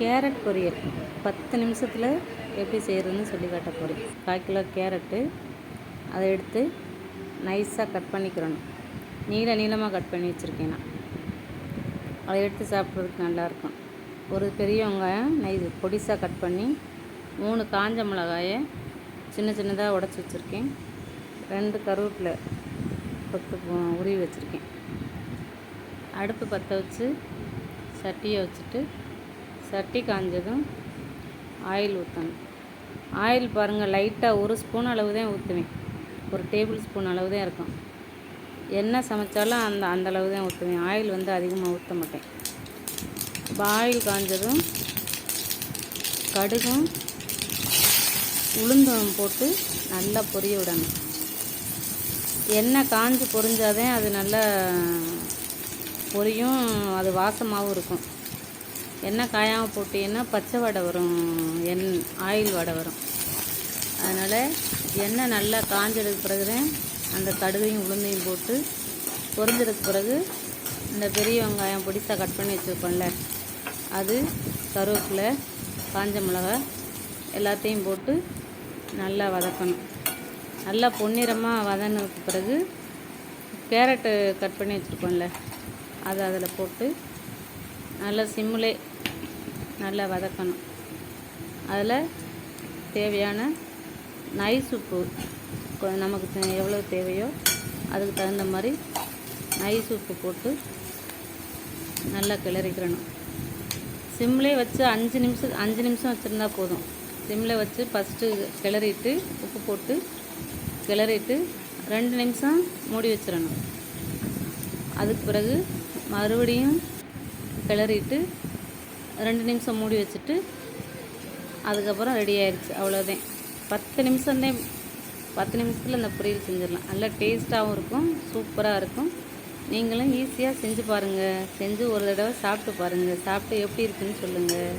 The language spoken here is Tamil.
கேரட் பொரியல் 10 நிமிஷத்தில் எப்படி செய்கிறதுன்னு சொல்லி காட்ட போகிறேன். 1/4 கிலோ கேரட்டு அதை எடுத்து நைஸாக கட் பண்ணிக்கிறணும். நீளமாக கட் பண்ணி வச்சுருக்கேன் நான். அதை எடுத்து சாப்பிட்றதுக்கு நல்லாயிருக்கும். ஒரு பெரிய வெங்காயம் பொடிசாக கட் பண்ணி 3 காஞ்ச மிளகாயை சின்னதாக உடச்சி வச்சுருக்கேன். 2 கருவேப்பிலை கொத்து உருவி வச்சுருக்கேன். அடுப்பு பற்ற வச்சு சட்டியை வச்சுட்டு சட்டி காஞ்சதும் ஆயில் ஊற்றணும். ஆயில் பாருங்கள், லைட்டாக 1 ஸ்பூன் அளவு தான் ஊற்றுவேன். 1 டேபிள் ஸ்பூன் அளவு தான் இருக்கும். என்ன சமைச்சாலும் அந்த அளவு தான் ஊற்றுவேன். ஆயில் அதிகமாக ஊற்ற மாட்டேன். இப்போ ஆயில் காஞ்சதும் கடுகும் உளுந்தும் போட்டு நல்லா பொரிய விடணும். எண்ணெய் காஞ்சு பொரிஞ்சாதே அது நல்லா பொரியும், அது வாசமாகவும் இருக்கும். எண்ணெய் காயாமல் போட்டீங்கன்னா பச்சை வடை வரும், ஆயில் வடை வரும். அதனால் எண்ணெய் நல்லா காஞ்சதுக்கு பிறகு தான் அந்த கடுகையும் உளுந்தையும் போட்டு பொரிஞ்சதுக்கு பிறகு இந்த பெரிய வெங்காயம் பொடிசாக கட் பண்ணி வச்சுருக்கோம்ல, அது கருவேப்பிலை காஞ்ச மிளகாய் எல்லாத்தையும் போட்டு நல்லா வதக்கணும். நல்லா பொன்னிறமாக வதங்கினதுக்கு பிறகு கேரட்டு கட் பண்ணி வச்சுருக்கோம்ல, அதை அதில் போட்டு நல்லா சிம்மிலே நல்லா வதக்கணும். அதில் தேவையான நைஸ் உப்பு நமக்கு எவ்வளோ தேவையோ அதுக்கு தகுந்த மாதிரி நைஸ் உப்பு போட்டு நல்லா கிளறிக்கிறணும். சிம்மிலே வச்சு 5 நிமிஷம் வச்சுருந்தா போதும். சிம்மில் வச்சு ஃபஸ்ட்டு கிளறிட்டு உப்பு போட்டு கிளறிட்டு 2 நிமிஷம் மூடி வச்சிடணும். அதுக்கு பிறகு மறுபடியும் கிளறிட்டு 2 நிமிஷம் மூடி வச்சுட்டு அதுக்கப்புறம் ரெடி ஆயிடுச்சு. அவ்வளோதான். 10 நிமிஷம்தான். 10 நிமிஷத்தில் இந்த பொரியல் செஞ்சிடலாம். நல்லா டேஸ்ட்டாகவும் இருக்கும், சூப்பராக இருக்கும். நீங்களும் ஈஸியாக செஞ்சு பாருங்கள். செஞ்சு ஒரு தடவை சாப்பிட்டு பாருங்கள். சாப்பிட்டு எப்படி இருக்குன்னு சொல்லுங்கள்.